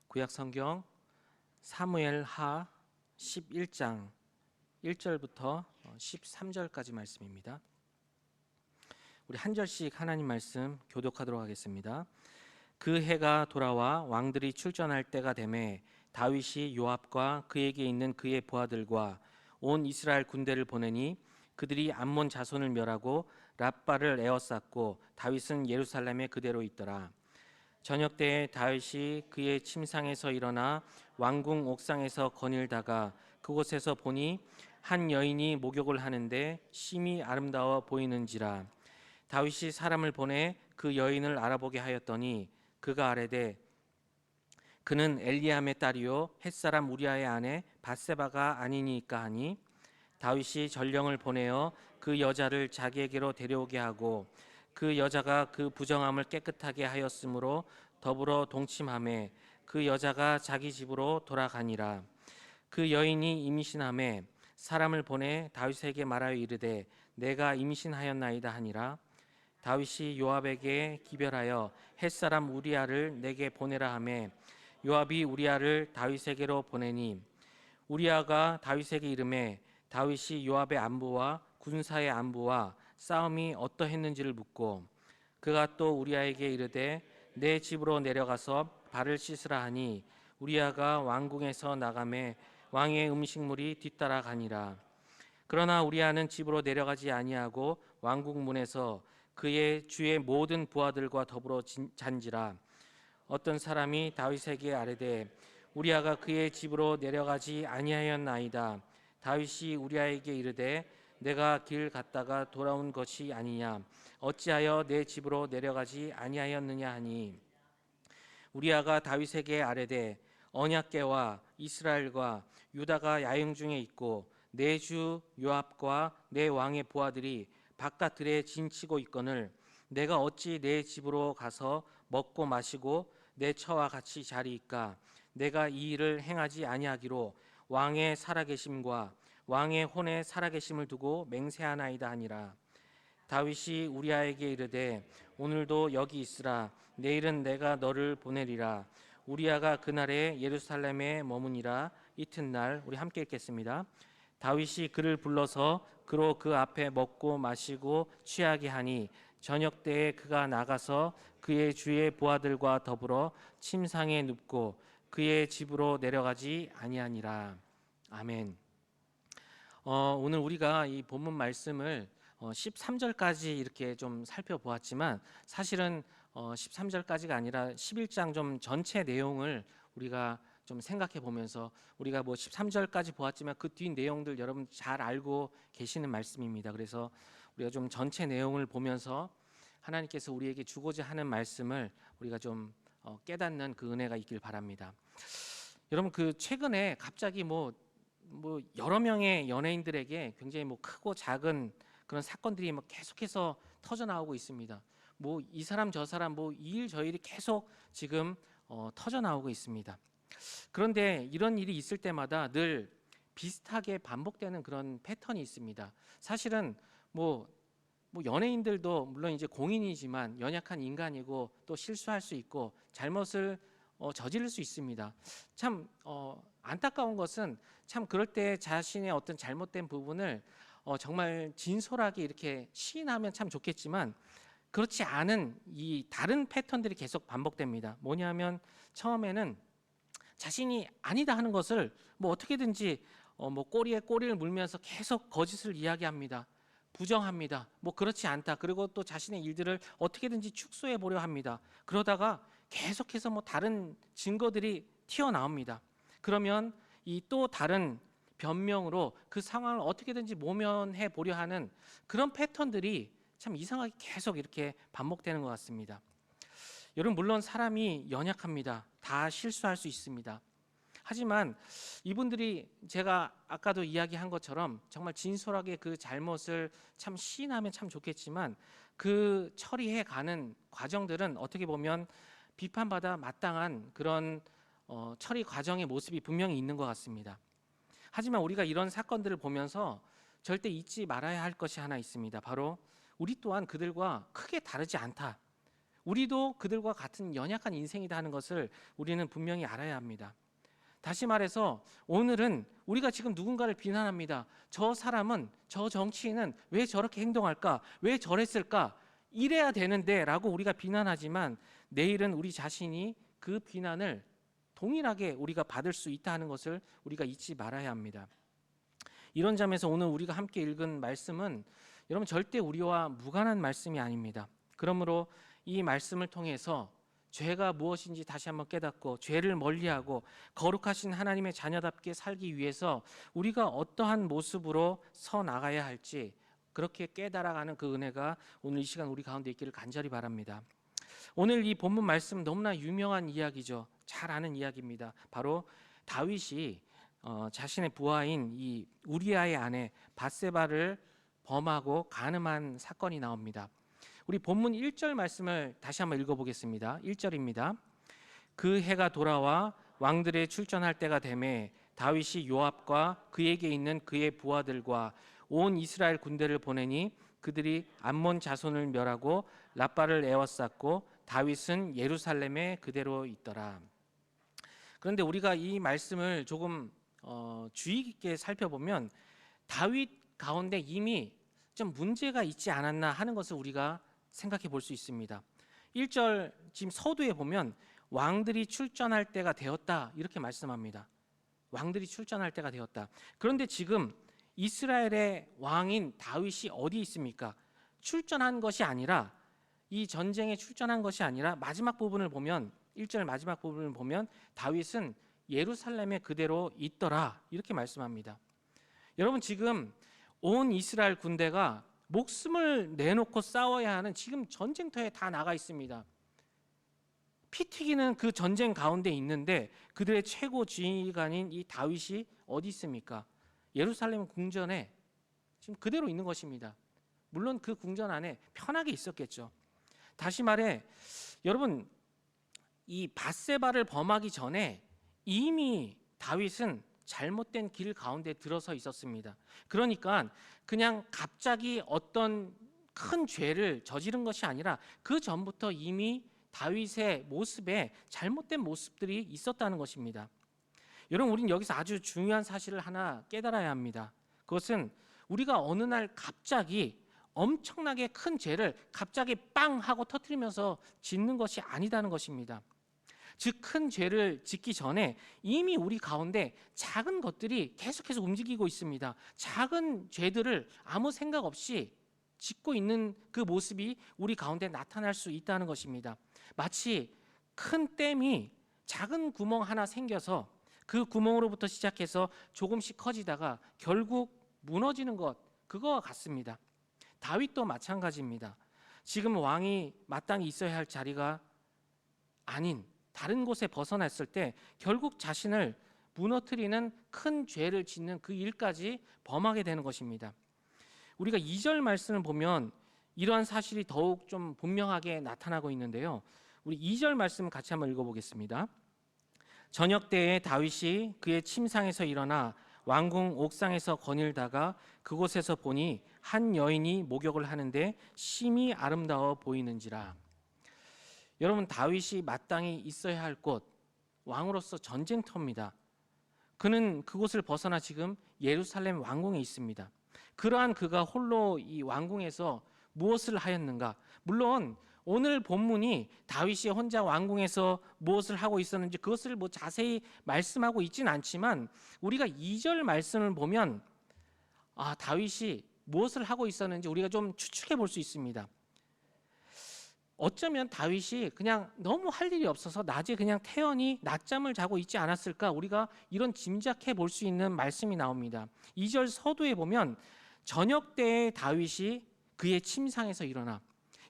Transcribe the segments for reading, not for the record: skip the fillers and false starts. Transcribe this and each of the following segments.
구약 성경 사무엘하 11장 1절부터 13절까지 말씀입니다. 우리 한 절씩 하나님 말씀 교독하도록 하겠습니다. 그 해가 돌아와 왕들이 출전할 때가 되매 다윗이 요압과 그에게 있는 그의 부하들과 온 이스라엘 군대를 보내니 그들이 암몬 자손을 멸하고 랍바를 에워쌌고 다윗은 예루살렘에 그대로 있더라. 저녁 때에 다윗이 그의 침상에서 일어나 왕궁 옥상에서 거닐다가 그곳에서 보니 한 여인이 목욕을 하는데 심히 아름다워 보이는지라. 다윗이 사람을 보내 그 여인을 알아보게 하였더니 그가 아뢰되 그는 엘리암의 딸이요 햇사람 우리아의 아내 밧세바가 아니니까 하니 다윗이 전령을 보내어 그 여자를 자기에게로 데려오게 하고 그 여자가 그 부정함을 깨끗하게 하였으므로 더불어 동침하매 그 여자가 자기 집으로 돌아가니라. 그 여인이 임신하매 사람을 보내 다윗에게 말하여 이르되 내가 임신하였나이다 하니라. 다윗이 요압에게 기별하여 햇사람 우리아를 내게 보내라 하매 요압이 우리아를 다윗에게로 보내니 우리아가 다윗에게 이르매 다윗이 요압의 안부와 군사의 안부와 싸움이 어떠했는지를 묻고 그가 또 우리아에게 이르되 내 집으로 내려가서 발을 씻으라 하니 우리아가 왕궁에서 나가매 왕의 음식물이 뒤따라가니라. 그러나 우리아는 집으로 내려가지 아니하고 왕궁 문에서 그의 주의 모든 부하들과 더불어 잔지라. 어떤 사람이 다윗에게 아뢰되 우리아가 그의 집으로 내려가지 아니하였나이다. 다윗이 우리아에게 이르되 내가 길 갔다가 돌아온 것이 아니냐 어찌하여 내 집으로 내려가지 아니하였느냐 하니 우리아가 다윗에게 아뢰되 언약궤와 이스라엘과 유다가 야영 중에 있고 내 주 요압과 내 왕의 부하들이 바깥 들에 진치고 있거늘 내가 어찌 내 집으로 가서 먹고 마시고 내 처와 같이 자리이까. 내가 이 일을 행하지 아니하기로 왕의 살아계심과 왕의 혼의 살아계심을 두고 맹세하나이다 하니라. 다윗이 우리아에게 이르되 오늘도 여기 있으라. 내일은 내가 너를 보내리라. 우리아가 그날에 예루살렘에 머무니라. 이튿날 우리 함께 읽겠습니다. 다윗이 그를 불러서 그로 그 앞에 먹고 마시고 취하게 하니 저녁 때에 그가 나가서 그의 주의 부하들과 더불어 침상에 눕고 그의 집으로 내려가지 아니하니라. 아멘. 오늘 우리가 이 본문 말씀을 13절까지 이렇게 좀 살펴보았지만 사실은 13절까지가 아니라 11장 좀 전체 내용을 우리가 좀 생각해 보면서 우리가 뭐 13절까지 보았지만 그 뒤 내용들 여러분 잘 알고 계시는 말씀입니다. 그래서 우리가 좀 전체 내용을 보면서 하나님께서 우리에게 주고자 하는 말씀을 우리가 좀 깨닫는 그 은혜가 있길 바랍니다. 여러분 그 최근에 갑자기 뭐 여러 명의 연예인들에게 굉장히 뭐 크고 작은 그런 사건들이 뭐 계속해서 터져 나오고 있습니다. 뭐 이 사람 저 사람 뭐 이 일 저 일이 계속 지금 터져 나오고 있습니다. 그런데 이런 일이 있을 때마다 늘 비슷하게 반복되는 그런 패턴이 있습니다. 사실은 뭐 연예인들도 물론 이제 공인이지만 연약한 인간이고 또 실수할 수 있고 잘못을 저지를 수 있습니다. 참 안타까운 것은 참 그럴 때 자신의 어떤 잘못된 부분을 정말 진솔하게 이렇게 시인하면 참 좋겠지만 그렇지 않은 이 다른 패턴들이 계속 반복됩니다. 뭐냐면 처음에는 자신이 아니다 하는 것을 뭐 어떻게든지 뭐 꼬리에 꼬리를 물면서 계속 거짓을 이야기합니다. 부정합니다. 뭐 그렇지 않다. 그리고 또 자신의 일들을 어떻게든지 축소해 보려 합니다. 그러다가 계속해서 뭐 다른 증거들이 튀어나옵니다. 그러면 이 또 다른 변명으로 그 상황을 어떻게든지 모면해 보려 하는 그런 패턴들이 참 이상하게 계속 이렇게 반복되는 것 같습니다. 여러분 물론 사람이 연약합니다. 다 실수할 수 있습니다. 하지만 이분들이 제가 아까도 이야기한 것처럼 정말 진솔하게 그 잘못을 참 시인하면 참 좋겠지만 그 처리해 가는 과정들은 어떻게 보면 비판받아 마땅한 그런 처리 과정의 모습이 분명히 있는 것 같습니다. 하지만 우리가 이런 사건들을 보면서 절대 잊지 말아야 할 것이 하나 있습니다. 바로 우리 또한 그들과 크게 다르지 않다. 우리도 그들과 같은 연약한 인생이다 하는 것을 우리는 분명히 알아야 합니다. 다시 말해서 오늘은 우리가 지금 누군가를 비난합니다. 저 사람은, 저 정치인은 왜 저렇게 행동할까? 왜 저랬을까? 이래야 되는데 라고 우리가 비난하지만 내일은 우리 자신이 그 비난을 동일하게 우리가 받을 수 있다 하는 것을 우리가 잊지 말아야 합니다. 이런 점에서 오늘 우리가 함께 읽은 말씀은 여러분 절대 우리와 무관한 말씀이 아닙니다. 그러므로 이 말씀을 통해서 죄가 무엇인지 다시 한번 깨닫고 죄를 멀리하고 거룩하신 하나님의 자녀답게 살기 위해서 우리가 어떠한 모습으로 서 나가야 할지 그렇게 깨달아가는 그 은혜가 오늘 이 시간 우리 가운데 있기를 간절히 바랍니다. 오늘 이 본문 말씀 너무나 유명한 이야기죠. 잘 아는 이야기입니다. 바로 다윗이 자신의 부하인 이 우리아의 아내 밧세바를 범하고 간음한 사건이 나옵니다. 우리 본문 1절 말씀을 다시 한번 읽어보겠습니다. 1절입니다. 그 해가 돌아와 왕들의 출전할 때가 되매 다윗이 요압과 그에게 있는 그의 부하들과 온 이스라엘 군대를 보내니 그들이 암몬 자손을 멸하고 랍바를 에워쌌고 다윗은 예루살렘에 그대로 있더라. 그런데 우리가 이 말씀을 조금 주의 깊게 살펴보면 다윗 가운데 이미 좀 문제가 있지 않았나 하는 것을 우리가 생각해 볼 수 있습니다. 1절 지금 서두에 보면 왕들이 출전할 때가 되었다 이렇게 말씀합니다. 왕들이 출전할 때가 되었다. 그런데 지금 이스라엘의 왕인 다윗이 어디 있습니까? 출전한 것이 아니라 이 전쟁에 출전한 것이 아니라 마지막 부분을 보면 1절 마지막 부분을 보면 다윗은 예루살렘에 그대로 있더라 이렇게 말씀합니다. 여러분 지금 온 이스라엘 군대가 목숨을 내놓고 싸워야 하는 지금 전쟁터에 다 나가 있습니다. 피 튀기는 그 전쟁 가운데 있는데 그들의 최고 지휘관인 이 다윗이 어디 있습니까? 예루살렘 궁전에 지금 그대로 있는 것입니다. 물론 그 궁전 안에 편하게 있었겠죠. 다시 말해 여러분 이 밧세바를 범하기 전에 이미 다윗은 잘못된 길 가운데 들어서 있었습니다. 그러니까 그냥 갑자기 어떤 큰 죄를 저지른 것이 아니라 그 전부터 이미 다윗의 모습에 잘못된 모습들이 있었다는 것입니다. 여러분 우리는 여기서 아주 중요한 사실을 하나 깨달아야 합니다. 그것은 우리가 어느 날 갑자기 엄청나게 큰 죄를 갑자기 빵 하고 터뜨리면서 짓는 것이 아니다는 것입니다. 즉 큰 죄를 짓기 전에 이미 우리 가운데 작은 것들이 계속해서 움직이고 있습니다. 작은 죄들을 아무 생각 없이 짓고 있는 그 모습이 우리 가운데 나타날 수 있다는 것입니다. 마치 큰 댐이 작은 구멍 하나 생겨서 그 구멍으로부터 시작해서 조금씩 커지다가 결국 무너지는 것 그거와 같습니다. 다윗도 마찬가지입니다. 지금 왕이 마땅히 있어야 할 자리가 아닌 다른 곳에 벗어났을 때 결국 자신을 무너뜨리는 큰 죄를 짓는 그 일까지 범하게 되는 것입니다. 우리가 2절 말씀을 보면 이러한 사실이 더욱 좀 분명하게 나타나고 있는데요. 우리 2절 말씀 같이 한번 읽어보겠습니다. 저녁 때에 다윗이 그의 침상에서 일어나 왕궁 옥상에서 거닐다가 그곳에서 보니 한 여인이 목욕을 하는데 심히 아름다워 보이는지라. 여러분 다윗이 마땅히 있어야 할 곳 왕으로서 전쟁터입니다. 그는 그곳을 벗어나 지금 예루살렘 왕궁에 있습니다. 그러한 그가 홀로 이 왕궁에서 무엇을 하였는가? 물론 오늘 본문이 다윗이 혼자 왕궁에서 무엇을 하고 있었는지 그것을 뭐 자세히 말씀하고 있지는 않지만 우리가 2절 말씀을 보면 다윗이 무엇을 하고 있었는지 우리가 좀 추측해 볼 수 있습니다. 어쩌면 다윗이 그냥 너무 할 일이 없어서 낮에 그냥 태연히 낮잠을 자고 있지 않았을까? 우리가 이런 짐작해 볼 수 있는 말씀이 나옵니다. 2절 서두에 보면 저녁 때에 다윗이 그의 침상에서 일어나.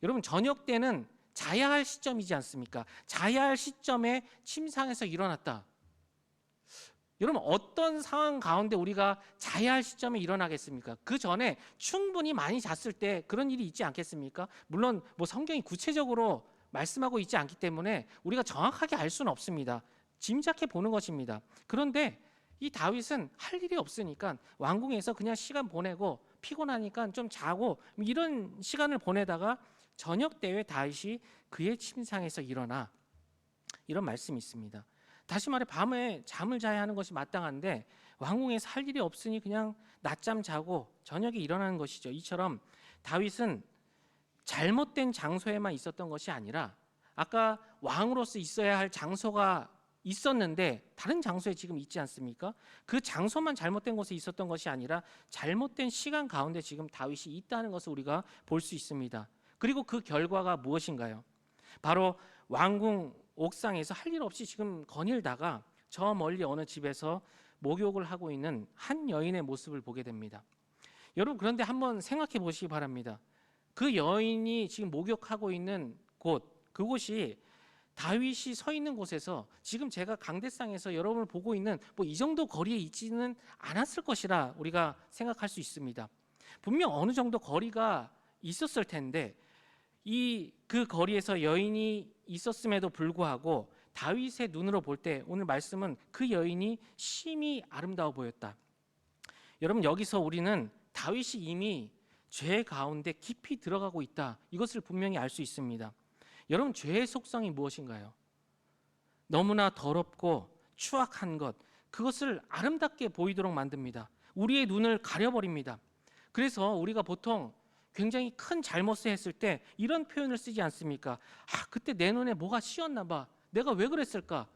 여러분 저녁 때는 자야 할 시점이지 않습니까? 자야 할 시점에 침상에서 일어났다. 여러분 어떤 상황 가운데 우리가 자야 할 시점에 일어나겠습니까? 그 전에 충분히 많이 잤을 때 그런 일이 있지 않겠습니까? 물론 뭐 성경이 구체적으로 말씀하고 있지 않기 때문에 우리가 정확하게 알 수는 없습니다. 짐작해 보는 것입니다. 그런데 이 다윗은 할 일이 없으니까 왕궁에서 그냥 시간 보내고 피곤하니까 좀 자고 이런 시간을 보내다가 저녁 때에 다윗이 그의 침상에서 일어나, 이런 말씀이 있습니다. 다시 말해 밤에 잠을 자야 하는 것이 마땅한데 왕궁에서 할 일이 없으니 그냥 낮잠 자고 저녁에 일어나는 것이죠. 이처럼 다윗은 잘못된 장소에만 있었던 것이 아니라 아까 왕으로서 있어야 할 장소가 있었는데 다른 장소에 지금 있지 않습니까? 그 장소만 잘못된 곳에 있었던 것이 아니라 잘못된 시간 가운데 지금 다윗이 있다는 것을 우리가 볼 수 있습니다. 그리고 그 결과가 무엇인가요? 바로 왕궁 옥상에서 할 일 없이 지금 거닐다가 저 멀리 어느 집에서 목욕을 하고 있는 한 여인의 모습을 보게 됩니다. 여러분, 그런데 한번 생각해 보시기 바랍니다. 그 여인이 지금 목욕하고 있는 그곳이 다윗이 서 있는 곳에서 지금 제가 강대상에서 여러분을 보고 있는 이 정도 거리에 있지는 않았을 것이라 우리가 생각할 수 있습니다. 분명 어느 정도 거리가 있었을 텐데 그 거리에서 여인이 있었음에도 불구하고 다윗의 눈으로 볼 때 오늘 말씀은 그 여인이 심히 아름다워 보였다. 여러분, 여기서 우리는 다윗이 이미 죄 가운데 깊이 들어가고 있다, 이것을 분명히 알 수 있습니다. 여러분, 죄의 속성이 무엇인가요? 너무나 더럽고 추악한 것, 그것을 아름답게 보이도록 만듭니다. 우리의 눈을 가려버립니다. 그래서 우리가 보통 굉장히 큰 잘못을 했을 때 이런 표현을 쓰지 않습니까? 그때 내 눈에 뭐가 씌었나 봐. 내가 왜 그랬을까?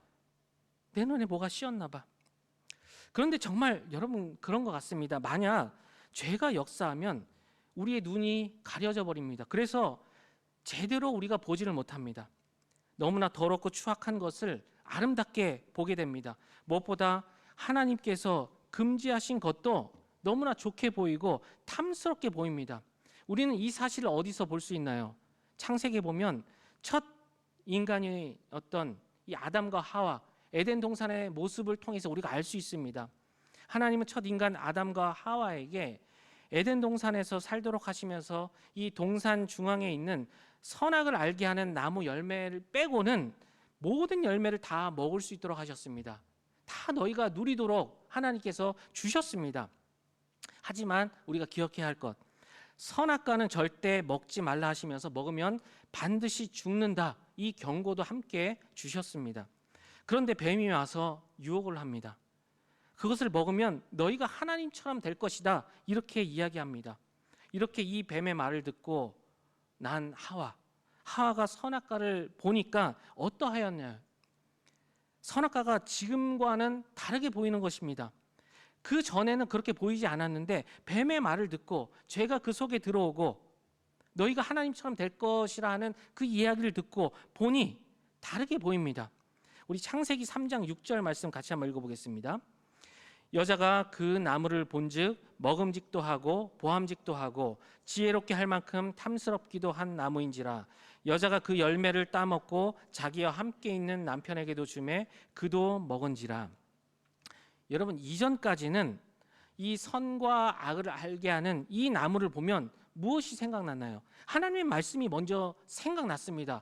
내 눈에 뭐가 씌었나 봐. 그런데 정말 여러분, 그런 것 같습니다. 만약 죄가 역사하면 우리의 눈이 가려져 버립니다. 그래서 제대로 우리가 보지를 못합니다. 너무나 더럽고 추악한 것을 아름답게 보게 됩니다. 무엇보다 하나님께서 금지하신 것도 너무나 좋게 보이고 탐스럽게 보입니다. 우리는 이 사실을 어디서 볼 수 있나요? 창세기에 보면 첫 인간이 어떤 이 아담과 하와, 에덴 동산의 모습을 통해서 우리가 알 수 있습니다. 하나님은 첫 인간 아담과 하와에게 에덴 동산에서 살도록 하시면서 이 동산 중앙에 있는 선악을 알게 하는 나무 열매를 빼고는 모든 열매를 다 먹을 수 있도록 하셨습니다. 다 너희가 누리도록 하나님께서 주셨습니다. 하지만 우리가 기억해야 할 것, 선악과는 절대 먹지 말라 하시면서 먹으면 반드시 죽는다, 이 경고도 함께 주셨습니다. 그런데 뱀이 와서 유혹을 합니다. 그것을 먹으면 너희가 하나님처럼 될 것이다, 이렇게 이야기합니다. 이렇게 이 뱀의 말을 듣고 난 하와가 선악과를 보니까 어떠하였냐? 선악과가 지금과는 다르게 보이는 것입니다. 그 전에는 그렇게 보이지 않았는데 뱀의 말을 듣고 죄가 그 속에 들어오고 너희가 하나님처럼 될 것이라 하는 그 이야기를 듣고 보니 다르게 보입니다. 우리 창세기 3장 6절 말씀 같이 한번 읽어보겠습니다. 여자가 그 나무를 본즉 먹음직도 하고 보암직도 하고 지혜롭게 할 만큼 탐스럽기도 한 나무인지라 여자가 그 열매를 따먹고 자기와 함께 있는 남편에게도 주매 그도 먹은지라. 여러분, 이전까지는 이 선과 악을 알게 하는 이 나무를 보면 무엇이 생각났나요? 하나님의 말씀이 먼저 생각났습니다.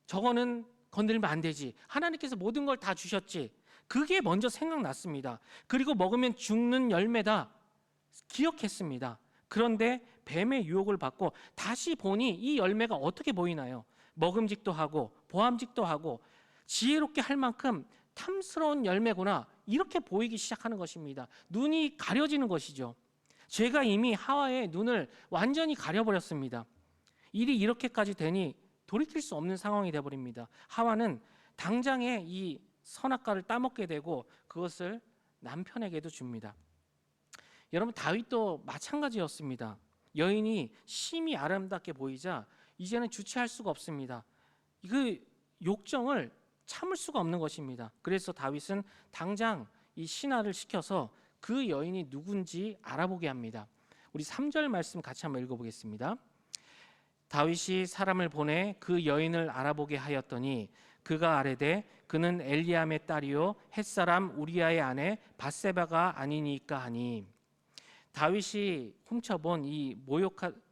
저거는 건드리면 안 되지. 하나님께서 모든 걸 다 주셨지. 그게 먼저 생각났습니다. 그리고 먹으면 죽는 열매다 기억했습니다. 그런데 뱀의 유혹을 받고 다시 보니 이 열매가 어떻게 보이나요? 먹음직도 하고 보암직도 하고 지혜롭게 할 만큼 탐스러운 열매구나, 이렇게 보이기 시작하는 것입니다. 눈이 가려지는 것이죠. 죄가 이미 하와의 눈을 완전히 가려버렸습니다. 일이 이렇게까지 되니 돌이킬 수 없는 상황이 되어버립니다. 하와는 당장에 이 선악과를 따먹게 되고 그것을 남편에게도 줍니다. 여러분, 다윗도 마찬가지였습니다. 여인이 심히 아름답게 보이자 이제는 주체할 수가 없습니다. 그 욕정을 참을 수가 없는 것입니다. 그래서 다윗은 당장 이 신하를 시켜서 그 여인이 누군지 알아보게 합니다. 우리 3절 말씀 같이 한번 읽어보겠습니다. 다윗이 사람을 보내 그 여인을 알아보게 하였더니 그가 아뢰되 그는 엘리암의 딸이요 햇사람 우리아의 아내 밧세바가 아니니까 하니. 다윗이 훔쳐본 이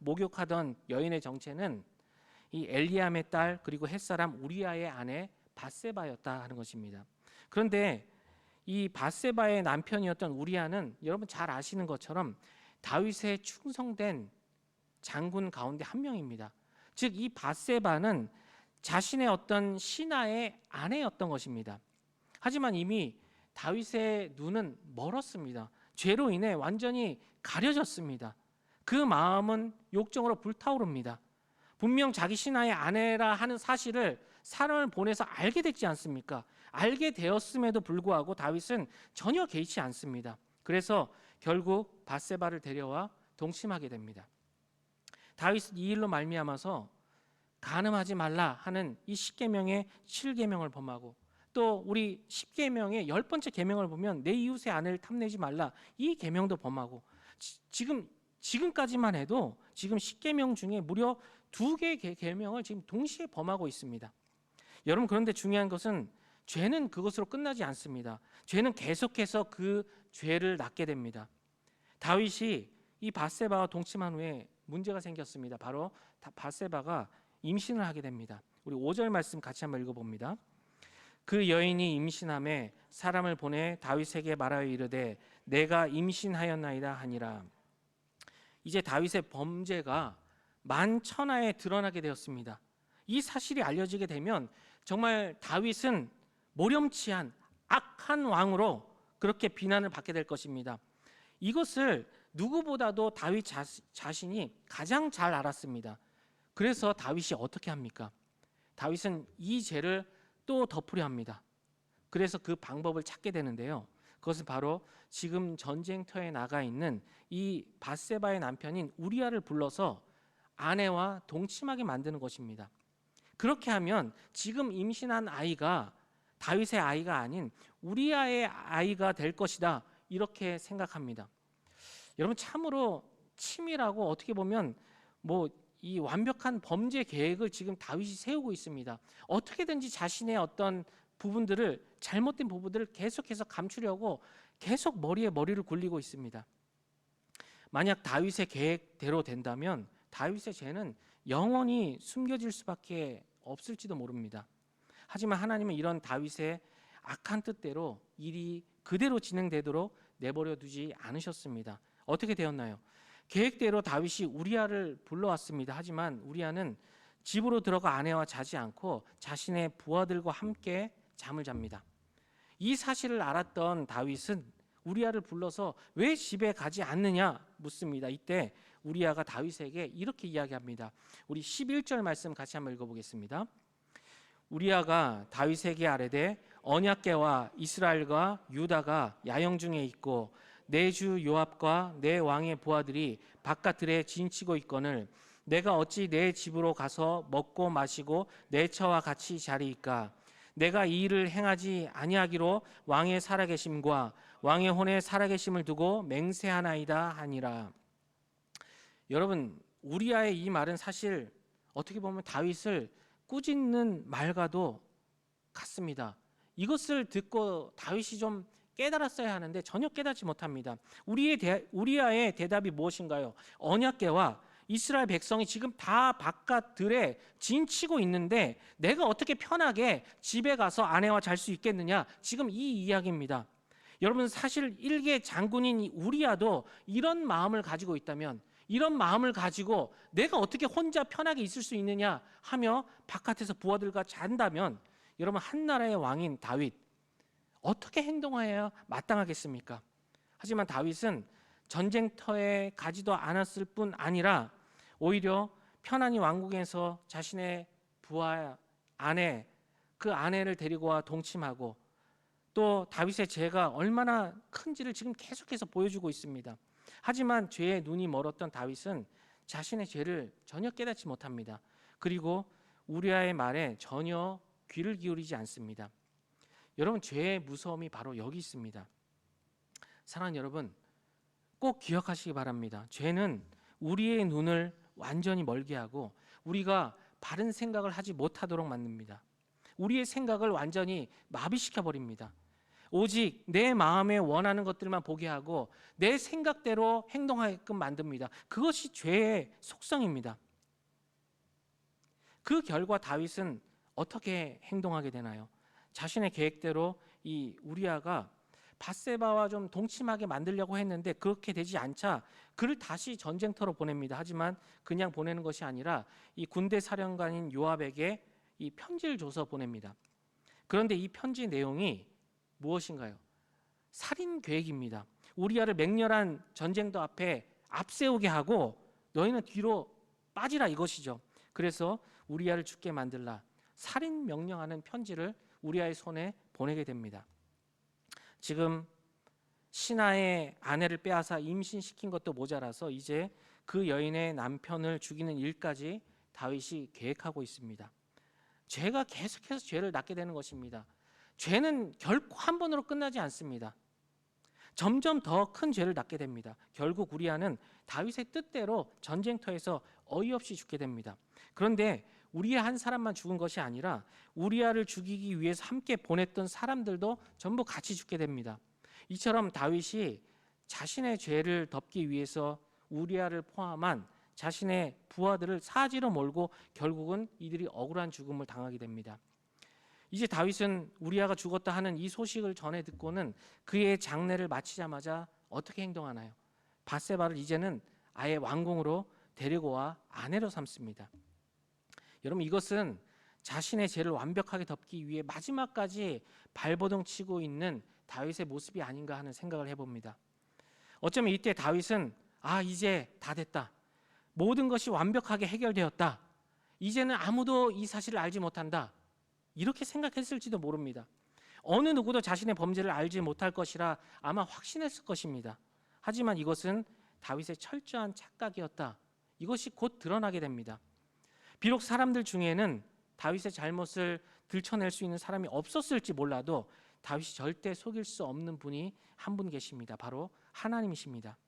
목욕하던 여인의 정체는 이 엘리암의 딸 그리고 햇사람 우리아의 아내 밧세바였다 하는 것입니다. 그런데 이 밧세바의 남편이었던 우리아는 여러분 잘 아시는 것처럼 다윗의 충성된 장군 가운데 한 명입니다. 즉 이 밧세바는 자신의 어떤 신하의 아내였던 것입니다. 하지만 이미 다윗의 눈은 멀었습니다. 죄로 인해 완전히 가려졌습니다. 그 마음은 욕정으로 불타오릅니다. 분명 자기 신하의 아내라 하는 사실을 사람을 보내서 알게 됐지 않습니까? 알게 되었음에도 불구하고 다윗은 전혀 개의치 않습니다. 그래서 결국 밧세바를 데려와 동침하게 됩니다. 다윗은 이 일로 말미암아서 간음하지 말라 하는 이 10계명의 7계명을 범하고, 또 우리 10계명의 10번째 계명을 보면 내 이웃의 아내를 탐내지 말라, 이 계명도 범하고, 지금까지만 해도 지금 10계명 중에 무려 2개의 계명을 지금 동시에 범하고 있습니다. 여러분, 그런데 중요한 것은 죄는 그것으로 끝나지 않습니다. 죄는 계속해서 그 죄를 낳게 됩니다. 다윗이 이 밧세바와 동침한 후에 문제가 생겼습니다. 바로 밧세바가 임신을 하게 됩니다. 우리 5절 말씀 같이 한번 읽어봅니다. 그 여인이 임신함에 사람을 보내 다윗에게 말하여 이르되 내가 임신하였나이다 하니라. 이제 다윗의 범죄가 만천하에 드러나게 되었습니다. 이 사실이 알려지게 되면 정말 다윗은 모렴치한 악한 왕으로 그렇게 비난을 받게 될 것입니다. 이것을 누구보다도 다윗 자신이 가장 잘 알았습니다. 그래서 다윗이 어떻게 합니까? 다윗은 이 죄를 또 덮으려 합니다. 그래서 그 방법을 찾게 되는데요. 그것은 바로 지금 전쟁터에 나가 있는 이 밧세바의 남편인 우리아를 불러서 아내와 동침하게 만드는 것입니다. 그렇게 하면 지금 임신한 아이가 다윗의 아이가 아닌 우리아의 아이가 될 것이다, 이렇게 생각합니다. 여러분, 참으로 치밀하고 어떻게 보면 이 완벽한 범죄 계획을 지금 다윗이 세우고 있습니다. 어떻게든지 자신의 어떤 부분들을, 잘못된 부분들을 계속해서 감추려고 계속 머리에 머리를 굴리고 있습니다. 만약 다윗의 계획대로 된다면 다윗의 죄는 영원히 숨겨질 수밖에 없을지도 모릅니다. 하지만 하나님은 이런 다윗의 악한 뜻대로 일이 그대로 진행되도록 내버려 두지 않으셨습니다. 어떻게 되었나요? 계획대로 다윗이 우리아를 불러왔습니다. 하지만 우리아는 집으로 들어가 아내와 자지 않고 자신의 부하들과 함께 잠을 잡니다. 이 사실을 알았던 다윗은 우리아를 불러서 왜 집에 가지 않느냐 묻습니다. 이때 우리아가 다윗에게 이렇게 이야기합니다. 우리 11절 말씀 같이 한번 읽어보겠습니다. 우리아가 다윗에게 아뢰되 언약궤와 이스라엘과 유다가 야영 중에 있고 내 주 요압과 내 왕의 부하들이 바깥들에 진치고 있거늘 내가 어찌 내 집으로 가서 먹고 마시고 내 처와 같이 자리이까? 내가 이 일을 행하지 아니하기로 왕의 살아계심과 왕의 혼의 살아계심을 두고 맹세하나이다 하니라. 여러분, 우리아의 이 말은 사실 어떻게 보면 다윗을 꾸짖는 말과도 같습니다. 이것을 듣고 다윗이 좀 깨달았어야 하는데 전혀 깨닫지 못합니다. 우리아의 대답이 무엇인가요? 언약궤와 이스라엘 백성이 지금 다 바깥들에 진치고 있는데 내가 어떻게 편하게 집에 가서 아내와 잘 수 있겠느냐, 지금 이 이야기입니다. 여러분, 사실 일개 장군인 우리아도 이런 마음을 가지고 있다면, 이런 마음을 가지고 내가 어떻게 혼자 편하게 있을 수 있느냐 하며 바깥에서 부하들과 잔다면, 여러분, 한 나라의 왕인 다윗 어떻게 행동해야 마땅하겠습니까? 하지만 다윗은 전쟁터에 가지도 않았을 뿐 아니라 오히려 편안히 왕궁에서 자신의 부하 아내, 그 아내를 데리고 와 동침하고, 또 다윗의 죄가 얼마나 큰지를 지금 계속해서 보여주고 있습니다. 하지만 죄에 눈이 멀었던 다윗은 자신의 죄를 전혀 깨닫지 못합니다. 그리고 우리아의 말에 전혀 귀를 기울이지 않습니다. 여러분, 죄의 무서움이 바로 여기 있습니다. 사랑하는 여러분, 꼭 기억하시기 바랍니다. 죄는 우리의 눈을 완전히 멀게 하고 우리가 바른 생각을 하지 못하도록 만듭니다. 우리의 생각을 완전히 마비시켜 버립니다. 오직 내 마음에 원하는 것들만 보게 하고 내 생각대로 행동하게끔 만듭니다. 그것이 죄의 속성입니다. 그 결과 다윗은 어떻게 행동하게 되나요? 자신의 계획대로 이 우리아가 밧세바와 좀 동침하게 만들려고 했는데 그렇게 되지 않자 그를 다시 전쟁터로 보냅니다. 하지만 그냥 보내는 것이 아니라 이 군대 사령관인 요압에게 이 편지를 줘서 보냅니다. 그런데 이 편지 내용이 무엇인가요? 살인 계획입니다. 우리아를 맹렬한 전쟁터 앞에 앞세우게 하고 너희는 뒤로 빠지라 이것이죠. 그래서 우리아를 죽게 만들라 살인 명령하는 편지를 우리아의 손에 보내게 됩니다. 지금 신하의 아내를 빼앗아 임신시킨 것도 모자라서 이제 그 여인의 남편을 죽이는 일까지 다윗이 계획하고 있습니다. 죄가 계속해서 죄를 낳게 되는 것입니다. 죄는 결코 한 번으로 끝나지 않습니다. 점점 더 큰 죄를 낳게 됩니다. 결국 우리아는 다윗의 뜻대로 전쟁터에서 어이없이 죽게 됩니다. 그런데 우리아 한 사람만 죽은 것이 아니라 우리아를 죽이기 위해서 함께 보냈던 사람들도 전부 같이 죽게 됩니다. 이처럼 다윗이 자신의 죄를 덮기 위해서 우리아를 포함한 자신의 부하들을 사지로 몰고 결국은 이들이 억울한 죽음을 당하게 됩니다. 이제 다윗은 우리아가 죽었다 하는 이 소식을 전해 듣고는 그의 장례를 마치자마자 어떻게 행동하나요? 밧세바를 이제는 아예 왕궁으로 데리고 와 아내로 삼습니다. 여러분, 이것은 자신의 죄를 완벽하게 덮기 위해 마지막까지 발버둥 치고 있는 다윗의 모습이 아닌가 하는 생각을 해봅니다. 어쩌면 이때 다윗은 이제 다 됐다. 모든 것이 완벽하게 해결되었다. 이제는 아무도 이 사실을 알지 못한다. 이렇게 생각했을지도 모릅니다. 어느 누구도 자신의 범죄를 알지 못할 것이라 아마 확신했을 것입니다. 하지만 이것은 다윗의 철저한 착각이었다. 이것이 곧 드러나게 됩니다. 비록 사람들 중에는 다윗의 잘못을 들춰낼 수 있는 사람이 없었을지 몰라도 다윗이 절대 속일 수 없는 분이 한 분 계십니다. 바로 하나님이십니다.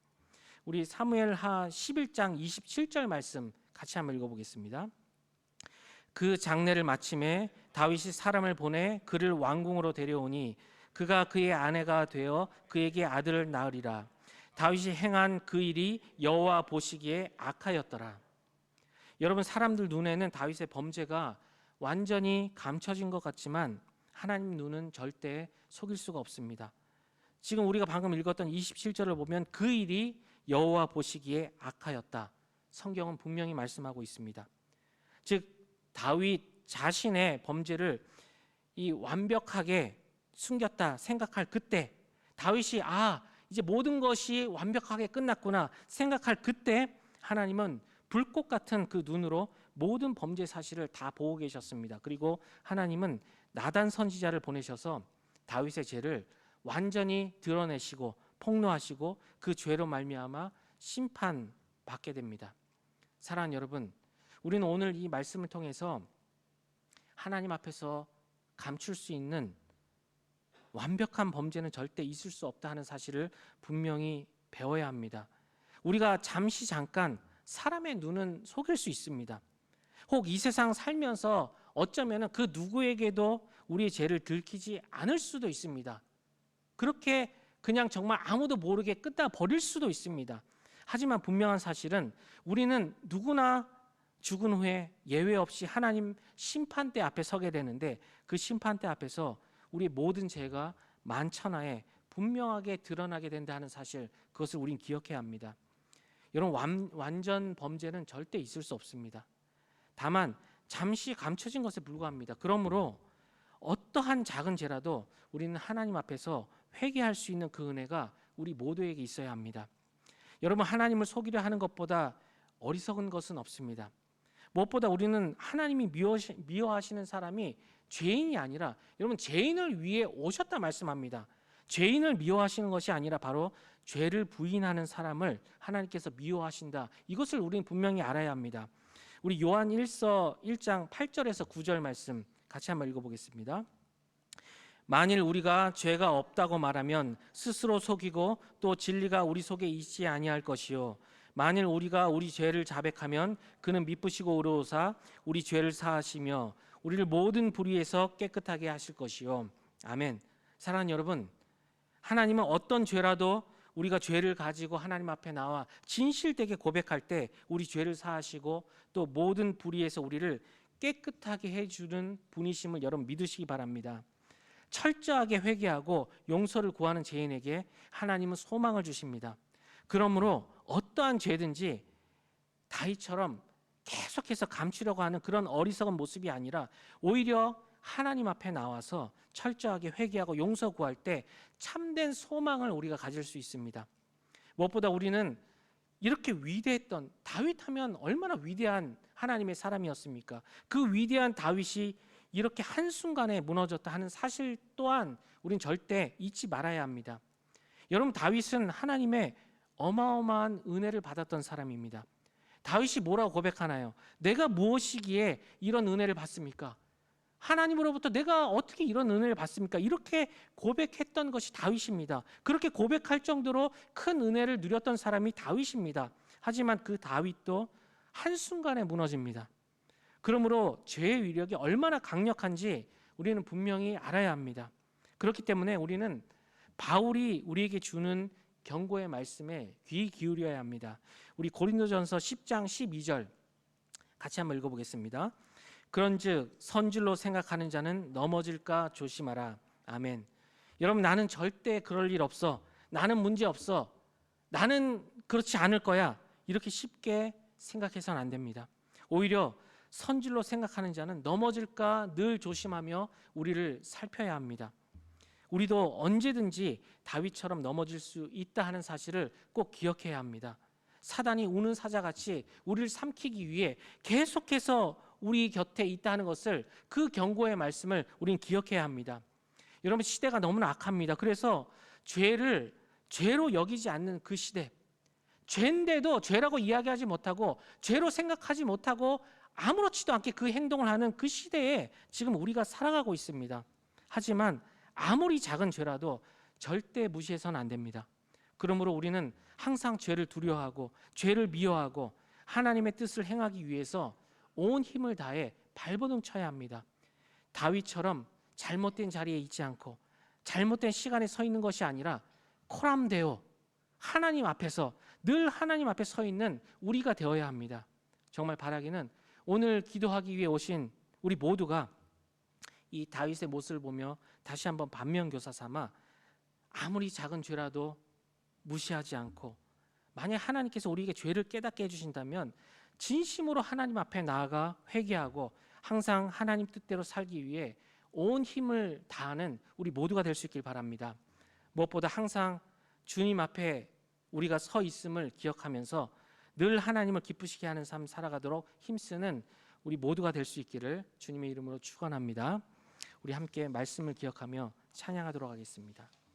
우리 사무엘하 11장 27절 말씀 같이 한번 읽어보겠습니다. 그 장례를 마침에 다윗이 사람을 보내 그를 왕궁으로 데려오니 그가 그의 아내가 되어 그에게 아들을 낳으리라. 다윗이 행한 그 일이 여호와 보시기에 악하였더라. 여러분, 사람들 눈에는 다윗의 범죄가 완전히 감춰진 것 같지만 하나님 눈은 절대 속일 수가 없습니다. 지금 우리가 방금 읽었던 27절을 보면 그 일이 여호와 보시기에 악하였다. 성경은 분명히 말씀하고 있습니다. 즉 다윗 자신의 범죄를 이 완벽하게 숨겼다 생각할 그때, 다윗이 이제 모든 것이 완벽하게 끝났구나 생각할 그때 하나님은 불꽃 같은 그 눈으로 모든 범죄 사실을 다 보고 계셨습니다. 그리고 하나님은 나단 선지자를 보내셔서 다윗의 죄를 완전히 드러내시고 폭로하시고 그 죄로 말미암아 심판받게 됩니다. 사랑하는 여러분, 우리는 오늘 이 말씀을 통해서 하나님 앞에서 감출 수 있는 완벽한 범죄는 절대 있을 수 없다 하는 사실을 분명히 배워야 합니다. 우리가 잠깐 사람의 눈은 속일 수 있습니다. 혹 이 세상 살면서 어쩌면 그 누구에게도 우리의 죄를 들키지 않을 수도 있습니다. 그렇게 그냥 정말 아무도 모르게 끝다 버릴 수도 있습니다. 하지만 분명한 사실은 우리는 누구나 죽은 후에 예외 없이 하나님 심판대 앞에 서게 되는데 그 심판대 앞에서 우리 모든 죄가 만천하에 분명하게 드러나게 된다는 사실, 그것을 우린 기억해야 합니다. 여러분, 완전 범죄는 절대 있을 수 없습니다. 다만 잠시 감춰진 것에 불과합니다. 그러므로 어떠한 작은 죄라도 우리는 하나님 앞에서 회개할 수 있는 그 은혜가 우리 모두에게 있어야 합니다. 여러분, 하나님을 속이려 하는 것보다 어리석은 것은 없습니다. 무엇보다 우리는 하나님이 미워하시는 사람이 죄인이 아니라, 여러분, 죄인을 위해 오셨다 말씀합니다. 죄인을 미워하시는 것이 아니라 바로 죄를 부인하는 사람을 하나님께서 미워하신다. 이것을 우리는 분명히 알아야 합니다. 우리 요한 1서 1장 8절에서 9절 말씀 같이 한번 읽어보겠습니다. 만일 우리가 죄가 없다고 말하면 스스로 속이고 또 진리가 우리 속에 있지 아니할 것이요, 만일 우리가 우리 죄를 자백하면 그는 미쁘시고 의로우사 우리 죄를 사하시며 우리를 모든 불의에서 깨끗하게 하실 것이요. 아멘. 사랑하는 여러분, 하나님은 어떤 죄라도 우리가 죄를 가지고 하나님 앞에 나와 진실되게 고백할 때 우리 죄를 사하시고 또 모든 불의에서 우리를 깨끗하게 해주는 분이심을 여러분 믿으시기 바랍니다. 철저하게 회개하고 용서를 구하는 죄인에게 하나님은 소망을 주십니다. 그러므로 어떠한 죄든지 다윗처럼 계속해서 감추려고 하는 그런 어리석은 모습이 아니라 오히려 하나님 앞에 나와서 철저하게 회개하고 용서 구할 때 참된 소망을 우리가 가질 수 있습니다. 무엇보다 우리는 이렇게 위대했던 다윗 하면 얼마나 위대한 하나님의 사람이었습니까? 그 위대한 다윗이 이렇게 한순간에 무너졌다 하는 사실 또한 우린 절대 잊지 말아야 합니다. 여러분, 다윗은 하나님의 어마어마한 은혜를 받았던 사람입니다. 다윗이 뭐라고 고백하나요? 내가 무엇이기에 이런 은혜를 받습니까? 하나님으로부터 내가 어떻게 이런 은혜를 받습니까? 이렇게 고백했던 것이 다윗입니다. 그렇게 고백할 정도로 큰 은혜를 누렸던 사람이 다윗입니다. 하지만 그 다윗도 한순간에 무너집니다. 그러므로 죄의 위력이 얼마나 강력한지 우리는 분명히 알아야 합니다. 그렇기 때문에 우리는 바울이 우리에게 주는 경고의 말씀에 귀 기울여야 합니다. 우리 고린도전서 10장 12절 같이 한번 읽어보겠습니다. 그런즉 선질로 생각하는 자는 넘어질까 조심하라. 아멘. 여러분, 나는 절대 그럴 일 없어. 나는 문제 없어. 나는 그렇지 않을 거야. 이렇게 쉽게 생각해서는 안 됩니다. 오히려 선질로 생각하는 자는 넘어질까 늘 조심하며 우리를 살펴야 합니다. 우리도 언제든지 다윗처럼 넘어질 수 있다 하는 사실을 꼭 기억해야 합니다. 사단이 우는 사자같이 우리를 삼키기 위해 계속해서 우리 곁에 있다 하는 것을, 그 경고의 말씀을 우리는 기억해야 합니다. 여러분, 시대가 너무나 악합니다. 그래서 죄를 죄로 여기지 않는 그 시대, 죄인데도 죄라고 이야기하지 못하고 죄로 생각하지 못하고 아무렇지도 않게 그 행동을 하는 그 시대에 지금 우리가 살아가고 있습니다. 하지만 아무리 작은 죄라도 절대 무시해서는 안 됩니다. 그러므로 우리는 항상 죄를 두려워하고 죄를 미워하고 하나님의 뜻을 행하기 위해서 온 힘을 다해 발버둥 쳐야 합니다. 다윗처럼 잘못된 자리에 있지 않고 잘못된 시간에 서 있는 것이 아니라 코람데오 하나님 앞에서 늘 하나님 앞에 서 있는 우리가 되어야 합니다. 정말 바라기는 오늘 기도하기 위해 오신 우리 모두가 이 다윗의 모습을 보며 다시 한번 반면교사 삼아 아무리 작은 죄라도 무시하지 않고, 만약 하나님께서 우리에게 죄를 깨닫게 해주신다면 진심으로 하나님 앞에 나아가 회개하고 항상 하나님 뜻대로 살기 위해 온 힘을 다하는 우리 모두가 될 수 있길 바랍니다. 무엇보다 항상 주님 앞에 우리가 서 있음을 기억하면서 늘 하나님을 기쁘시게 하는 삶 살아가도록 힘쓰는 우리 모두가 될 수 있기를 주님의 이름으로 축원합니다. 우리 함께 말씀을 기억하며 찬양하도록 하겠습니다.